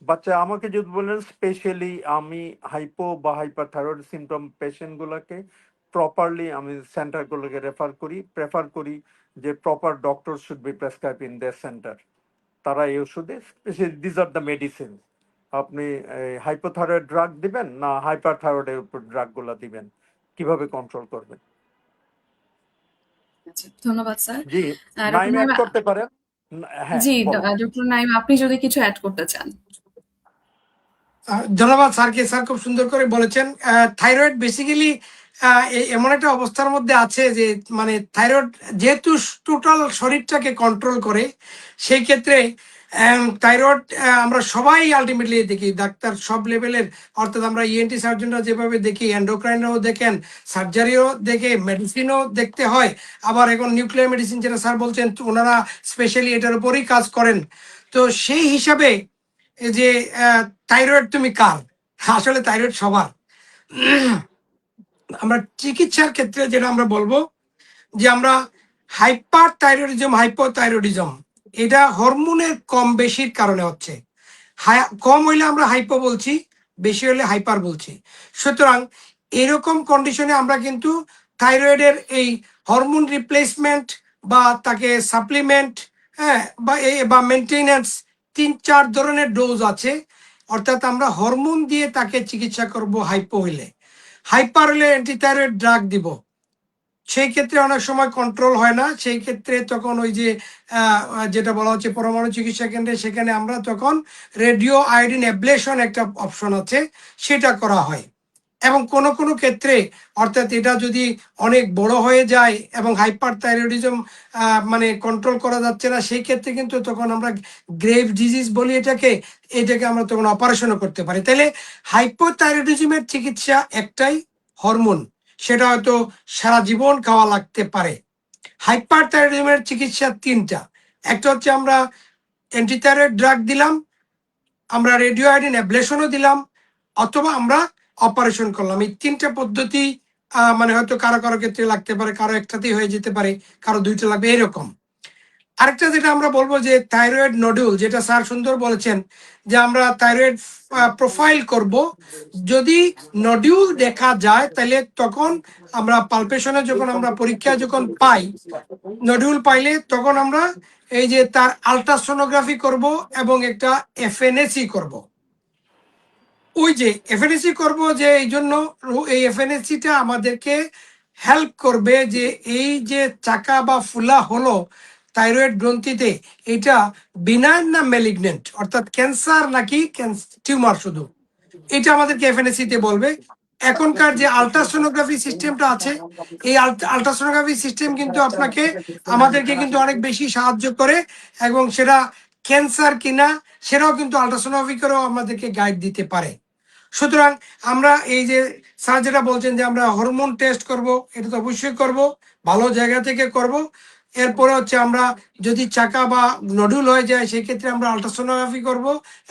বাচ্চা আমাকে যদি বলেন, স্পেশালি আমি হাইপো বা হাইপার থাইরয়েড সিমটম পেশেন্টগুলোকে প্রপারলি আমি সেন্টারগুলোকে প্রেফার করি যে proper doctor should be prescribe in their centre. তারা এই ওষুধে, দিস আর দ্য মেডিসিন। আপনি হাইপোথাইরয়েড ড্রাগ দিবেন না হাইপার থাইরয়েডের উপর ড্রাগগুলো দিবেন, কিভাবে কন্ট্রোল করবেন। আচ্ছা, ধন্যবাদ স্যার। জি, নাইম অ্যাড করতে পারেন। হ্যাঁ, জি, ডক্টর নাইম, আপনি যদি কিছু অ্যাড করতে চান। ধন্যবাদ স্যারকে। স্যার খুব সুন্দর করে বলেছেন। থাইরয়েড বেসিক্যালি এমন একটা অবস্থার মধ্যে আছে যে, মানে থাইরয়েড যেহেতু টোটাল শরীরটাকে কন্ট্রোল করে, সেই ক্ষেত্রে থাইরয়েড আমরা সবাই আলটিমেটলি দেখি, ডাক্তার সব লেভেলের, অর্থাৎ আমরা ইএনটি সার্জনরা যেভাবে দেখি, এন্ডোক্রাইনরাও দেখেন, সার্জারিও দেখে, মেডিসিনও দেখতে হয়, আবার এখন নিউক্লিয়ার মেডিসিন যেটা স্যার বলছেন ওনারা স্পেশালি এটার উপরেই কাজ করেন। তো সেই হিসাবে এই যে থাইরয়েড তুমি কার, আসলে থাইরয়েড সবার। আমরা চিকিৎসার ক্ষেত্রে যেটা আমরা বলবো যে আমরা হাইপার থাইরয়েডিজম, হাইপোথাইরয়েডিজম, এটা হরমোনের কম বেশির কারণে হচ্ছে। কম হইলে আমরা হাইপো বলছি, বেশি হলে হাইপার বলছি। সুতরাং এরকম কন্ডিশনে আমরা কিন্তু থাইরয়েডের এই হরমোন রিপ্লেসমেন্ট বা তাকে সাপ্লিমেন্ট, হ্যাঁ, বা মেনটেনেন্স, 3-4 ধরনের ডোজ আছে। অর্থাৎ আমরা হরমোন দিয়ে তাকে চিকিৎসা করব হাইপো হইলে। হাইপার হলে অ্যান্টিথাইরয়েড ড্রাগ দিব, সেই ক্ষেত্রে অনেক সময় কন্ট্রোল হয় না। সেই ক্ষেত্রে তখন ওই যে যেটা বলা হচ্ছে পরমাণু চিকিৎসা কেন্দ্রে, সেখানে আমরা তখন রেডিও আয়োডিন অ্যাবলেশন একটা অপশন আছে, সেটা করা হয়। এবং কোনো কোনো ক্ষেত্রে, অর্থাৎ এটা যদি অনেক বড় হয়ে যায় এবং হাইপার থাইরয়েডিজম মানে কন্ট্রোল করা যাচ্ছে না, সেই ক্ষেত্রে কিন্তু তখন আমরা গ্রেভ ডিজিজ বলি এটাকে আমরা তখন অপারেশনও করতে পারি। তাহলে হাইপোথাইরয়েডিজমের চিকিৎসা একটাই, হরমোন, সেটা হয়তো সারা জীবন খাওয়া লাগতে পারে। হাইপার থাইরয়েডিজমের চিকিৎসা 3টা। একটা হচ্ছে আমরা অ্যান্টিথাইরয়েড ড্রাগ দিলাম, আমরা রেডিও আয়োডিন অ্যাবলেশনও দিলাম, অথবা আমরা অপারেশন করলাম। এই 3টা পদ্ধতি মানে হয়তো কারো কারো ক্ষেত্রে লাগতে পারে, কারো একটাতেই হয়ে যেতে পারে, কারো 2টা লাগবে, এরকম। আরেকটা যেটা আমরা বলবো যে থাইরয়েড নডিউল, যেটা স্যার সুন্দর বলেছেন যে আমরা থাইরয়েড প্রোফাইল করব, যদি নডিউল দেখা যায় তাহলে তখন আমরা পালপেশনে যখন আমরা পরীক্ষায় যখন পাই, নডিউল পাইলে তখন আমরা এই যে তার আলট্রাসোনোগ্রাফি করব এবং একটা এফএনএসি করব। ওই যে এফএনএসি করব, যে এই জন্য এই এফএনএসিটা আমাদেরকে হেল্প করবে যে এই যে চাকা বা ফুলা হলো থাইরয়েড গ্রন্থিতে, এটা বিনাইন না ম্যালিগনেন্ট, অর্থাৎ ক্যান্সার নাকি টিউমার শুধু, এটা আমাদেরকে এফএনএসি তে বলবে। এখনকার যে আলট্রাসোনোগ্রাফি সিস্টেমটা আছে, এই আলট্রাসোনোগ্রাফি সিস্টেম কিন্তু আমাদেরকে কিন্তু অনেক বেশি সাহায্য করে, এবং সেটা ক্যান্সার কিনা সেটাও কিন্তু আলট্রাসোনোগ্রাফি করেও আমাদেরকে গাইড দিতে পারে। সুতরাং আমরা এই যে স্যার যেটা বলছেন যে আমরা হরমোন টেস্ট করব, এটা তো অবশ্যই করব, ভালো জায়গা থেকে করব। এরপরে হচ্ছে আমরা যদি চাকা বা নডুল হয়ে যায়, সেক্ষেত্রে আমরা আলট্রাসোনোগ্রাফি করব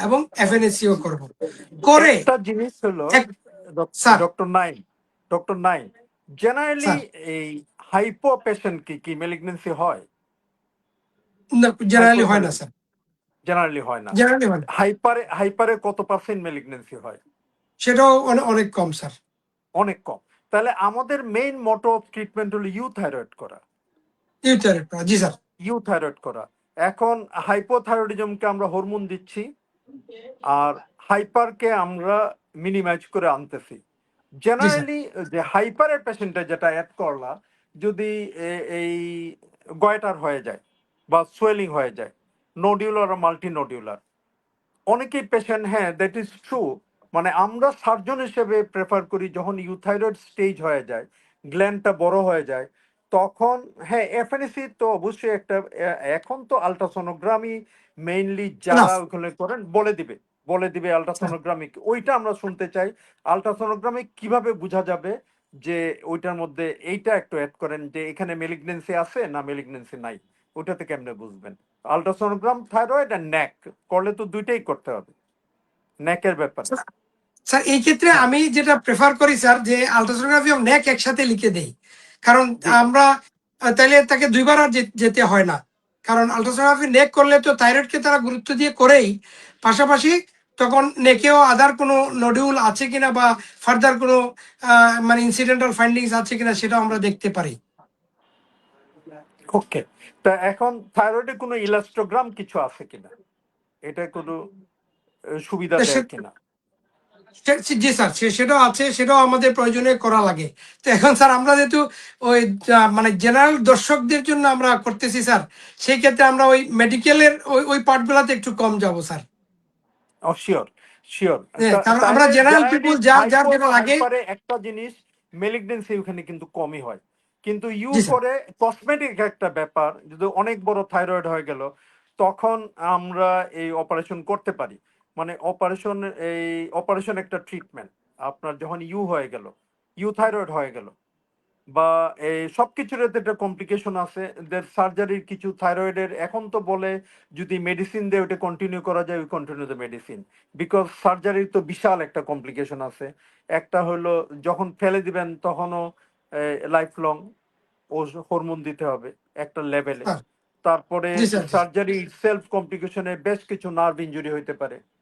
এবং এফএনএসিও করব করে। একটা জিনিস হলো sir, doctor nine generally sir, এই হাইপো পেশেন্ট কি মেলিগনেন্সি হয়? জেনারেলি হয় না স্যার, জেনারেলি হয় না। জেনারেলি হয় না, হাইপারে কত পার্সেন্ট মেলিগনেন্সি হয়? সেটাও অনেক কম স্যার। অনেক কম। তাহলে আমাদের মেইন মোটো অফ ট্রিটমেন্ট হলো ইউথাইরয়েড করা। জি স্যার। ইউথাইরয়েড করা। এখন হাইপোথাইরয়েডিজমকে আমরা হরমোন দিচ্ছি, আর হাইপারকে আমরা মিনিমাইজ করে আনতেছি। জি স্যার। জেনারেলি যে হাইপারের পেশেন্টে যেটা অ্যাড করলা, যদি এই গয়টার হয়ে যায় বা সোয়েলিং হয়ে যায়, নোডিউলার আর মাল্টি নোডিউলার, অনেকেই পেশেন্ট, হ্যাঁ দ্যাট ইজ ট্রু, মানে আমরা সার্জন হিসেবে প্রেফার করি যখন ইউথাইরয়েড স্টেজ হয়ে যায়, গ্ল্যান্ডটা বড় হয়ে যায়, তখন হ্যাঁ এফএনএসি তো অবশ্যই একটা, এখন তো আলট্রাসোনোগ্রামই মেইনলি যারা Enough, ওখানে করেন বলে দিবে স্যার। আলট্রাসোনোগ্রামিক, ওইটা আমরা শুনতে চাই। আলট্রাসোনোগ্রামিক কিভাবে বোঝা যাবে যে ওইটার মধ্যে এইটা একটু অ্যাড করেন যে এখানে মেলিগনেন্সি আছে না মেলিগনেন্সি নাই, ওইটাতে কেমনে বুঝবেন? আলট্রাসোনোগ্রাম থাইরয়েড আর ন্যাক করলে তো দুইটাই করতে হবে, ন্যাকের ব্যাপারে। স্যার এই ক্ষেত্রে হ্যাঁ, আমি যেটা প্রেফার করি স্যার, যে আলট্রাসোনোগ্রাফি ও নেক একসাথে লিখে দেই। কারণ জি, আমরা তাইলে তাকে দুইবার আর যেতে হয় না। কারণ আলট্রাসোনোগ্রাফি নেক করলে তো থাইরয়েডকে তারা গুরুত্ব দিয়ে করেই, পাশাপাশি তখন নেকেও আদার কোনো নডিউল আছে কিনা বা ফার্দার কোনো মানে ইনসিডেন্টাল ফাইন্ডিংস আছে কিনা সেটাও আমরা দেখতে পারি। ওকে। তা এখন থাইরয়েডে কোনো ইলাস্টোগ্রাম কিছু আছে কিনা, এটা কোনো সুবিধা দেয় কিনা? জি স্যার, সেটাও আছে, সেটাও আমাদের প্রয়োজনে করা লাগে। তো এখন স্যার আমরা যেহেতু ওই মানে জেনারেল দর্শকদের জন্য আমরা করতেছি স্যার, সেই ক্ষেত্রে আমরা ওই মেডিকেলের ওই পার্টগুলোতে একটু কম যাব স্যার। ও শিওর, শিওর। হ্যাঁ, কারণ আমরা তাহলে জেনারেল জেনারেলি পিপুল যার যার হাইপো যেটা বা লাগে। হাইপারে একটা জিনিস, মেলিগনেন্সি ওখানে কিন্তু কমই হয়। কিন্তু ইউ জি স্যার। করে কসমেটিক একটা ব্যাপার, যদি অনেক বড় থাইরয়েড হয়ে গেল, তখন আমরা এই অপারেশন করতে পারি। মানে অপারেশন একটা ট্রিটমেন্ট। আপনার যখন হয়ে গেল, থাইরয়েড হয়ে গেল, বা এই সবকিছুর একটা কমপ্লিকেশন আছে। সার্জারির কিছু থাইরয়েডের এখন তো বলে যদি মেডিসিন দিয়ে ওটা কন্টিনিউ করা যায়, ওই কন্টিনিউ দ্য মেডিসিন, বিকজ সার্জারির তো বিশাল একটা কমপ্লিকেশন আছে। একটা হলো যখন ফেলে দিবেন তখনও লাইফ লং ও হরমোন দিতে হবে একটা লেভেলে। স্যার। তারপরে জি স্যার, জি সার্জারি সেলফ কমপ্লিকেশনে বেশ কিছু নার্ভ ইনজুরি হইতে পারে। স্যার।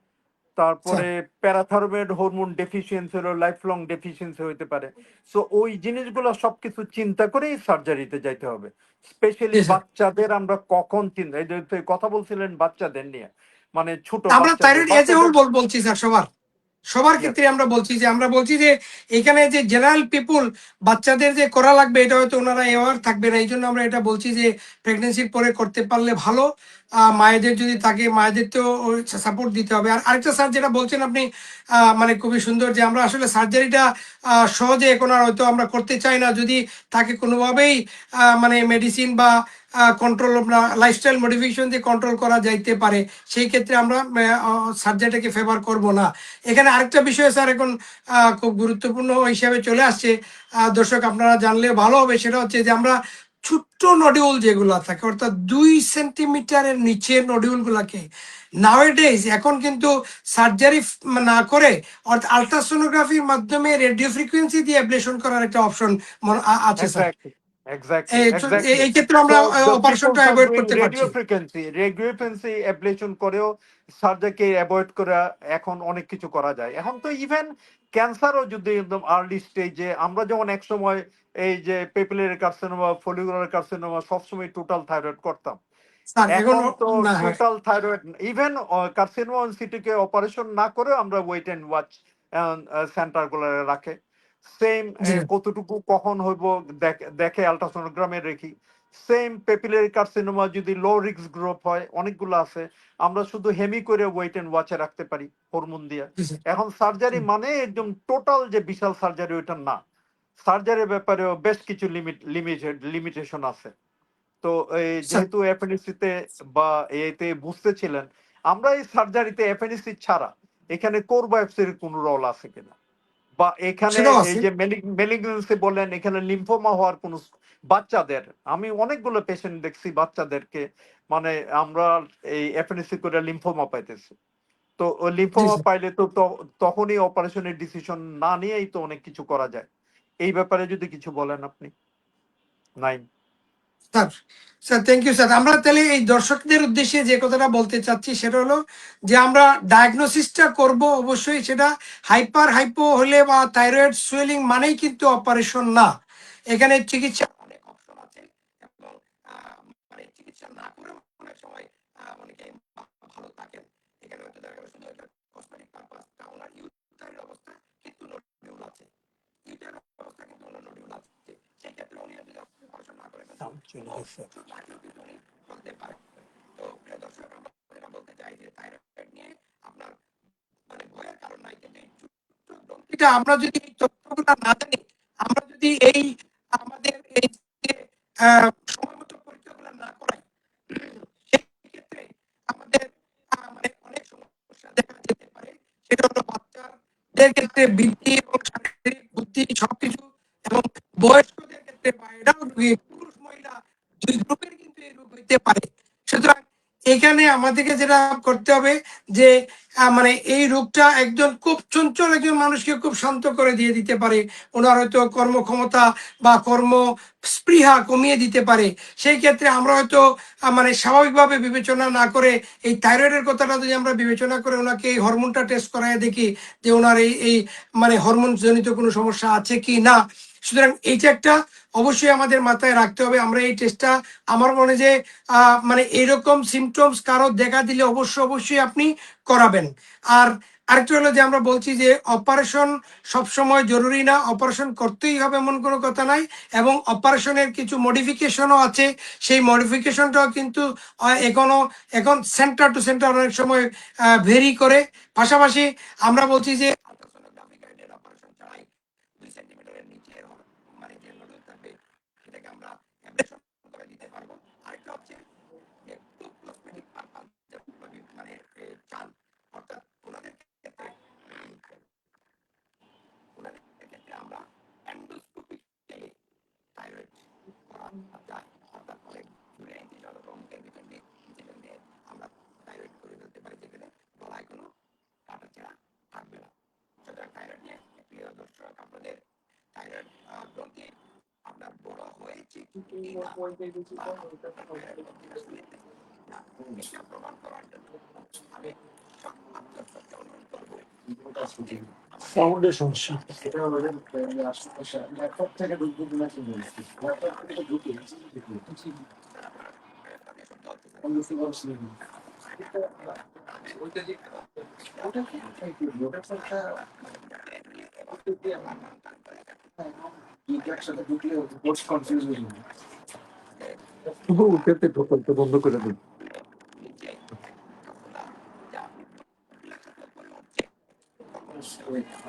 তারপরে প্যারাথাইরয়েড হরমোন ডেফিসিয়েন্সি হলো লাইফ লং ডেফিসিয়েন্সি হইতে পারে। সো ওই জিনিসগুলো সবকিছু চিন্তা করেই সার্জারিতে যাইতে হবে। স্পেশালি জি স্যার। বাচ্চাদের আমরা কখন চিন্তা, এই যে কথা বলছিলেন বাচ্চাদের নিয়ে, মানে ছোট আমরা বাচ্চাদের থাইরয়েড এজ এ হোল বাচ্চাদের বলছি স্যার, সবার সবার Yes, ক্ষেত্রে আমরা বলছি যে এখানে যে জেনারেল পিপুল বাচ্চাদের যে করা লাগবে এটা হয়তো ওনারা অ্যাওয়ার থাকবে না, এই জন্য আমরা এটা বলছি যে প্রেগনেন্সির পরে করতে পারলে ভালো। মায়েদের যদি থাকে মায়েদের তো সাপোর্ট দিতে হবে। আর আরেকটা স্যার যেটা বলছেন আপনি, মানে খুবই সুন্দর যে আমরা আসলে সার্জারিটা সহজে এখন আর হয়তো আমরা করতে চাই না, যদি তাকে কোনোভাবেই মানে মেডিসিন বা কন্ট্রোল লাইফস্টাইল মডিফিকেশন দিয়ে কন্ট্রোল করা যাইতে পারে, সেই ক্ষেত্রে আমরা সার্জারিটাকে ফেভার করব না। এখানে আরেকটা বিষয় স্যার এখন খুব গুরুত্বপূর্ণ হিসাবে চলে আসছে, দর্শক আপনারা জানলে ভালো হবে, সেটা হচ্ছে যে আমরা ছোট্ট নডিউল যেগুলো থাকে অর্থাৎ 2 সেন্টিমিটারের নিচের নডিউল গুলাকে নাওয়েডেজ এখন কিন্তু সার্জারি না করে অর্থাৎ আলট্রাসোনোগ্রাফির মাধ্যমে রেডিও ফ্রিকোয়েন্সি দিয়ে অ্যাবলেশন করার একটা অপশন আছে স্যার। exactly, exactly. এই ক্ষেত্রে So আমরা the people অপারেশনটা are অ্যাভয়েড doing করতে পারছি। radio frequency ablation করেও সার্জারিকে অ্যাভয়েড করে এখন অনেক কিছু করা যায়। এখন তো ইভেন ক্যান্সারও যদি একদম আর্লি স্টেজে, আমরা যেমন এক সময় এই যে পেপিলারি কার্সিনোমা, ফলিকুলার কার্সিনোমা সবসময় টোটাল থাইরয়েড করতাম। স্যার এখন এখন তো না হয়। টোটাল থাইরয়েড, ইভেন কার্সিনোমা সিটিকে অপারেশন না করেও আমরা ওয়েট এন্ড ওয়াচ সেন্টার গুলো রাখে। সেম জি কতটুকু কখন হইব দেখে আলট্রাসোনোগ্রামে রেখি। সেম পেপিলারি কার্সিনোমা যদি লো রিস্ক গ্রুপ হয়, অনেকগুলো আছে, আমরা শুধু হেমি করে ওয়েট এন্ড ওয়াচে রাখতে পারি হরমোন দিয়ে। জি স্যার। এখন সার্জারি মানে একদম টোটাল যে বিশাল সার্জারি ওইটা না, সার্জারির ব্যাপারেও বেশ কিছু লিমিটেশন আছে। তো এই স্যার যেহেতু এফএনএসিতে বা এতে বুঝতেছিলেন, আমরা এই সার্জারিতে এফএনএসি ছাড়া এখানে কোরবায়োপসির কোনো রোল আছে কিনা, বা এখানে সেটাও এই আছে। যে মেলিগন্যান্সি বললেন, এখানে লিম্ফোমা হওয়ার কোনো বাচ্চাদের, আমি অনেকগুলো পেশেন্ট দেখছি বাচ্চাদেরকে, মানে আমরা এই এফএনএসি করে লিম্ফোমা পাইতেছি। তো ওই জি লিম্ফোমা স্যার। পাইলে তো তখনই অপারেশনের ডিসিশন না নিয়েই তো অনেক কিছু করা যায়। এই ব্যাপারে যদি কিছু বলেন আপনি। নাই। Sir, sir thank you sir. আমরা তাহলে এই দর্শকদের উদ্দেশ্যে যে কথাটা বলতে চাচ্ছি সেটা হলো যে আমরা ডায়াগনোসিসটা করব অবশ্যই, সেটা হাইপার হাইপো হলে বা থাইরয়েড সুয়েলিং মানেই কিন্তু অপারেশন না। এখানে চিকিৎসা অনেক অপশন আছে এবং মানে চিকিৎসা না করে অনেক সময় অনেকে ভালো থাকেন। এখানে হয়তো দেখা গেল শুধু একটা কসমেটিক পারপাস বা ওনার ইউথাইরয়েড অবস্থা কিন্তু নডিউল আছে, ইউথাইরয়েড অবস্থা কিন্তু ওনার নডিউল আছে, সেই ক্ষেত্রে উনি যদি অপারেশন না করে বলতে পারে। তো প্রিয় দর্শক, আমরা এটা বলতে চাই যে থাইরয়েড নিয়ে আপনার মানে ভয়ের কারণ নাই, কিন্তু এটা আমরা যদি এই তথ্যগুলো না জানি, আমরা যদি এই আমাদের এই যে সময় মতো পরীক্ষাগুলো না করাই, সেই ক্ষেত্রে আমাদের মানে অনেক সমস্যা দেখা যেতে পারে। সেটা হলো বাচ্চাদের ক্ষেত্রে বৃদ্ধি এবং শারীরিক বুদ্ধি সবকিছু, এবং বয়স্কদের ক্ষেত্রে বা এটাও পুরুষ মহিলা 2 গ্রুপের কিন্তু এই রোগ হইতে পারে। সুতরাং এখানে আমাদেরকে যেটা করতে হবে যে মানে এই রোগটা একজন খুব চঞ্চল একজন মানুষকে খুব শান্ত করে দিয়ে দিতে পারে, ওনার হয়তো কর্মক্ষমতা বা কর্ম স্পৃহা কমিয়ে দিতে পারে। সেই ক্ষেত্রে আমরা হয়তো মানে স্বাভাবিকভাবে বিবেচনা না করে এই থাইরয়েডের কথাটা যদি আমরা বিবেচনা করে ওনাকে এই হরমোনটা টেস্ট করায় দেখি যে ওনার এই মানে হরমোন জনিত কোনো সমস্যা আছে কি না। সুতরাং এইটা একটা অবশ্যই আমাদের মাথায় রাখতে হবে। আমরা এই টেস্টটা, আমার মনে যে মানে এরকম সিমটমস কারো দেখা দিলে অবশ্যই আপনি করাবেন। আর আরেকটা হলো যে আমরা বলছি যে অপারেশন সবসময় জরুরি না, অপারেশন করতেই হবে এমন কোনো কথা নাই, এবং অপারেশনের কিছু মডিফিকেশনও আছে। সেই মডিফিকেশনটাও কিন্তু এখন সেন্টার টু সেন্টার অনেক সময় ভেরি করে। পাশাপাশি আমরা বলছি যে আল্ট্রাসোনোগ্রাফি গাইডেড অপারেশন ছাড়াই 2 সেন্টিমিটারের নিচে মানে যে নডুল থাকবে সেটাকে আমরা অ্যাবলেশন করে দিতে পারবো। আরেকটা হচ্ছে যে কসমেটিক সাউন্ডের সমস্যা। ওটাতে ঢোকাতে বন্ধ করে দিন।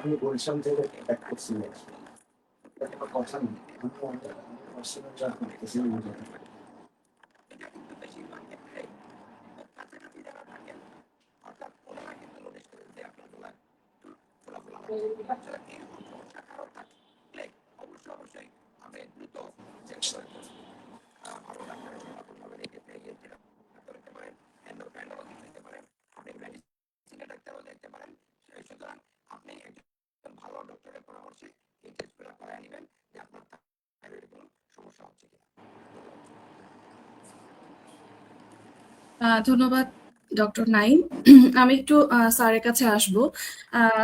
আমি বলছিলাম যে এক করছি কথা নেই ধন্যবাদ ডক্টর নাইম। আমি একটু স্যারের কাছে আসবো।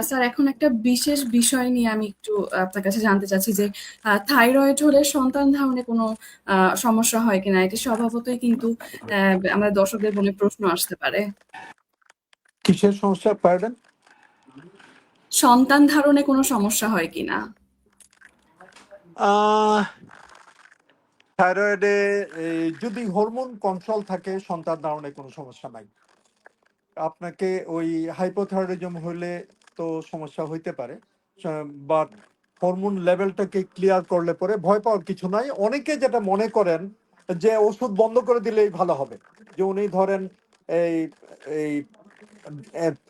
স্যার, এখন একটা বিশেষ বিষয় নিয়ে আমি একটু আপনার কাছে জানতে চাচ্ছি যে থাইরয়েড হলে সন্তান ধারণে কোনো সমস্যা হয় কিনা। এটি স্বভাবতই কিন্তু আমাদের দর্শকদের মনে প্রশ্ন আসতে পারে। কিসের সমস্যা পারবেন? সন্তান ধারণে কোনো সমস্যা হয় কিনা। থাইরয়েডে যদি হরমোন কন্ট্রোল থাকে সন্তান ধারণে কোনো সমস্যা নাই। আপনাকে ওই হাইপোথাইরয়েডিজম হলে তো সমস্যা হইতে পারে, বাট হরমোন লেভেলটাকে ক্লিয়ার করলে পরে ভয় পাওয়ার কিছু নাই। অনেকে যেটা মনে করেন যে ওষুধ বন্ধ করে দিলেই ভালো হবে, যে উনি ধরেন এই এই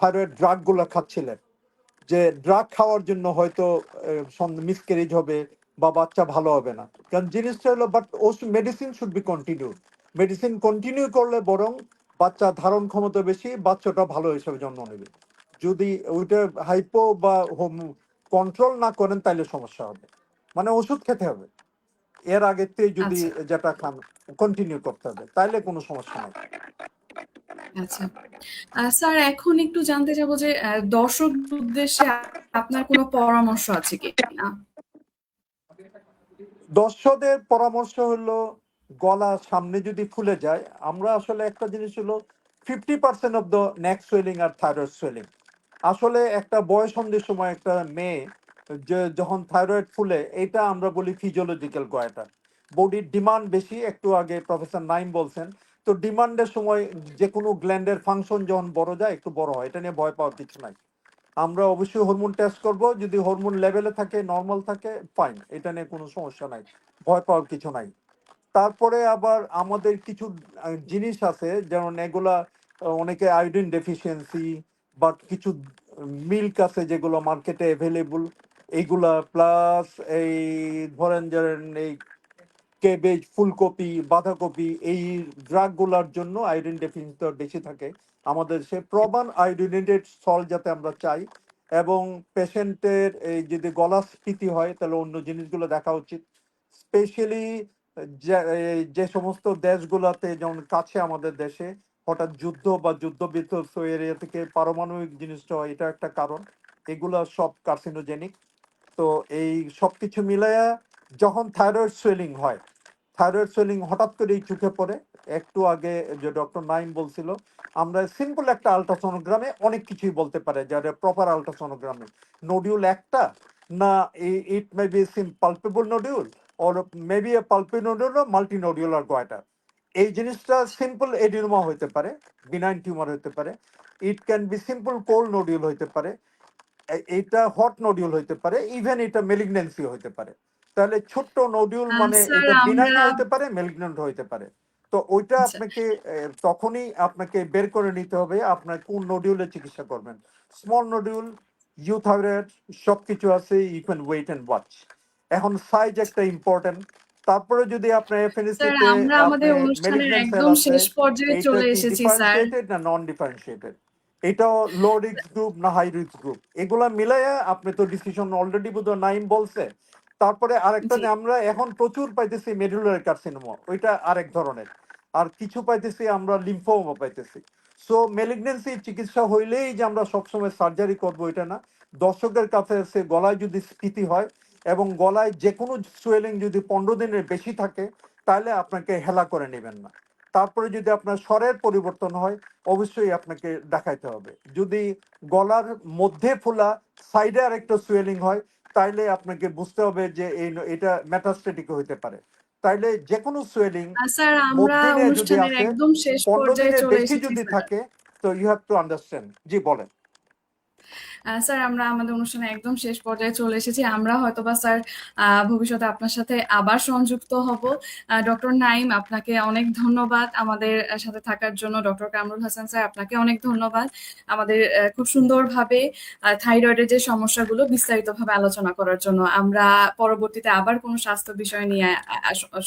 থাইরয়েড ড্রাগগুলো খাচ্ছিলেন, যে ড্রাগ খাওয়ার জন্য হয়তো মিসক্যারেজ হবে বা বাচ্চা ভালো হবে না। কারণ জিনিসটা হলো, but medicine should be continue. Medicine continue করলে বরং বাচ্চা ধারণ ক্ষমতা বেশি, বাচ্চাটা ভালো হিসেবে জন্ম নেবে। যদি ওইটা হাইপো বা কন্ট্রোল না করেন তাহলে সমস্যা হবে, মানে ওষুধ খেতে হবে এর আগেতে, যদি আচ্ছা, যেটা খান কন্টিনিউ করতে হবে, তাইলে কোনো সমস্যা নেই। আচ্ছা। স্যার, এখন একটু জানতে চাবো যে দর্শকদের উদ্দেশ্যে আপনার কোনো পরামর্শ আছে কিনা। দর্শকদের পরামর্শ হলো, গলা সামনে যদি ফুলে যায়, আমরা আসলে একটা জিনিস হলো 50% অফ দ্য নেক সোয়েলিং আর থাইরয়েড সোয়েলিং। আসলে একটা বয়স সন্ধির সময় একটা মেয়ে যে যখন থাইরয়েড ফুলে, এটা আমরা বলি ফিজিওলজিক্যাল গয়াটা। বডির ডিমান্ড বেশি, একটু আগে প্রফেসর নাইম বলছেন। তো ডিমান্ডের সময় যে কোনো গ্ল্যান্ডের ফাংশন যখন বড় যায়, একটু বড় হয়, এটা নিয়ে ভয় পাওয়ার কিছু নাই। আমরা অবশ্যই হরমোন টেস্ট করব, যদি হরমোন লেভেলে থাকে, নর্মাল থাকে, ফাইন, এটা নিয়ে কোনো সমস্যা নাই, ভয় পাওয়ার কিছু নাই। তারপরে আবার আমাদের কিছু জিনিস আছে, যেমন এগুলা অনেকে আয়োডিন ডেফিসিয়েন্সি বা কিছু মিল্ক আছে যেগুলো মার্কেটে অ্যাভেলেবল, এইগুলা প্লাস এই ধরেন এই কেবেজ, ফুলকপি, বাঁধাকপি, এই ড্রাগগুলার জন্য আয়োডিন ডেফিসিয়েন্সি বেশি থাকে আমাদের। সে প্রমাণ আয়োডিনেটেড সল্ট যাতে আমরা চাই, এবং পেশেন্টের এই যদি গলা স্ফীতি হয় তাহলে অন্য জিনিসগুলো দেখা উচিত। স্পেশালি যে সমস্ত দেশগুলোতে, যেমন কাছে আমাদের দেশে হঠাৎ যুদ্ধ বা যুদ্ধবিধ্বস্ত এরিয়া থেকে পারমাণবিক জিনিসটা হয়, এটা একটা কারণ। এগুলা সব কার্সিনোজেনিক। তো এই সব কিছু মিলাইয়া যখন থাইরয়েড সোয়েলিং হয়, থাইরয়েড সোয়েলিং হঠাৎ করেই চোখে পড়ে। একটু আগে যে ডক্টর নাইম বলছিল, আমরা সিম্পল একটা আলট্রাসোনোগ্রামে অনেক কিছুই বলতে পারে, যারা প্রপার আলট্রাসোনোগ্রামে নোডিউল একটা না, it may be palpable nodule or maybe a palpable nodule or multinodular goitre. এই জিনিসটা সিম্পল এডিনোমা হইতে পারে, বিনাইন টিউমার হইতে পারে, it can be simple cold nodule হইতে পারে, এটা হট নোডিউল হইতে পারে, ইভেন এটা মেলিগন্যান্সি হইতে পারে। তাহলে ছোট্ট নোডিউল মানে স্যার, এটা আমরা বিনাইন হইতে পারে, মেলিগন্যান্ট হইতে পারে। তো ওইটা আচ্ছা, আপনাকে তখনই আপনাকে বের করে নিতে হবে আপনার কোন নোডিউলের চিকিৎসা করবেন। স্মল নোডিউল, ইউথাইরয়েড, সবকিছু আছে, you can wait and watch. এখন সাইজ একটা ইম্পর্টেন্ট। তারপরে যদি আপনার এফএনসি স্যার, তে আমরা আমাদের আপনার অনুষ্ঠানের মেলিগন্যান্ট সেল একদম আছে, শেষ পর্যায়ে এইটা চলে কি এসেছি স্যার। ডিফারেন্সিয়েটেড না নন ডিফারেন্সিয়েটেড, এটাও লো রিস্ক গ্রুপ না হাই রিস্ক গ্রুপ, এগুলা মিলাইয়া আপনি তো ডিসিশন অলরেডি বোধহয় নাইম বলছে। তারপরে আরেকটা জি। আমরা এখন প্রচুর পাইতেছি মেডুলারি কার্সিনোমা, ওইটা আরেক ধরনের। আর কিছু পাইতেছি আমরা লিম্ফোমা পাইতেছি। সো ম্যালিগন্যান্সি চিকিৎসা হইলেই যে আমরা সবসময় সার্জারি করবো এটা না। দর্শকের কাছে এসে গলায় যদি স্ফীতি হয় এবং গলায় যে কোনো সোয়েলিং যদি 15 দিনের বেশি থাকে, তাহলে আপনাকে হেলা করে নেবেন না। তারপরে যদি আপনার স্বরের পরিবর্তন হয়, অবশ্যই আপনাকে দেখাইতে হবে। যদি গলার মধ্যে ফোলা, সাইডে আরেকটা সোয়েলিং হয়, তাইলে আপনাকে বুঝতে হবে যে এটা মেটাস্টেটিক হইতে পারে। তাইলে যে কোনো সোয়েলিং স্যার আমরা মধ্যদিনে যদি অনুষ্ঠানের আসে, একদম শেষ 15 পর্যায়ে দিনের চলে বেশি এসেছি যদি স্যার। থাকে, তো ইউ হ্যাভ টু আন্ডারস্ট্যান্ড। জি বলেন। স্যার আমরা আমাদের অনুষ্ঠানে একদম শেষ পর্যায়ে চলে এসেছি। আমরা হয়তোবা স্যার ভবিষ্যতে আপনার সাথে আবার সংযুক্ত হব। ডক্টর নাইম, আপনাকে অনেক ধন্যবাদ আমাদের সাথে থাকার জন্য। ডক্টর কামরুল হাসান স্যার, আপনাকে অনেক ধন্যবাদ আমাদের খুব সুন্দরভাবে থাইরয়েডের যে সমস্যাগুলো বিস্তারিতভাবে আলোচনা করার জন্য। আমরা পরবর্তীতে আবার কোনো স্বাস্থ্য বিষয় নিয়ে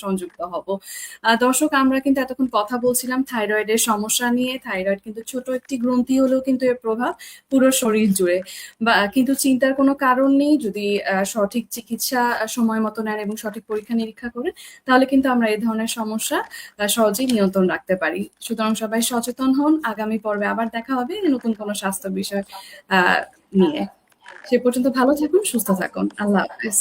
সংযুক্ত হব। দর্শক, আমরা কিন্তু এতক্ষণ কথা বলছিলাম থাইরয়েডের সমস্যা নিয়ে। থাইরয়েড কিন্তু ছোট একটি গ্রন্থি হলেও কিন্তু এর প্রভাব পুরো শরীর জুড়ে। কিন্তু চিন্তার কোনো কারণ নেই, যদি সঠিক চিকিৎসা সময় মতো নেন এবং সঠিক পরীক্ষা নিরীক্ষা করেন, তাহলে কিন্তু আমরা এই ধরনের সমস্যা সহজেই নিয়ন্ত্রণ রাখতে পারি। সুতরাং সবাই সচেতন হন। আগামী পর্বে আবার দেখা হবে নতুন কোনো স্বাস্থ্য বিষয় নিয়ে। সে পর্যন্ত ভালো থাকুন, সুস্থ থাকুন। আল্লাহ হাফেজ।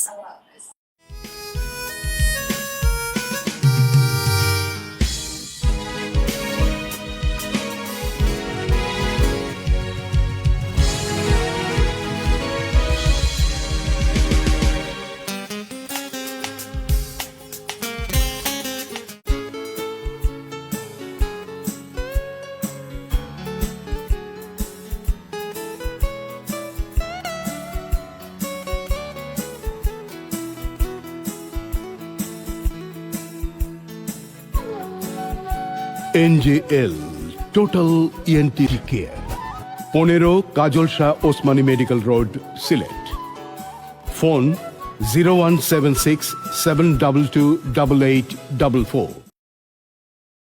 NJL total ENT care, 15 Kajal Shah Osmani medical road, Sylhet. Phone 0176 722 8844।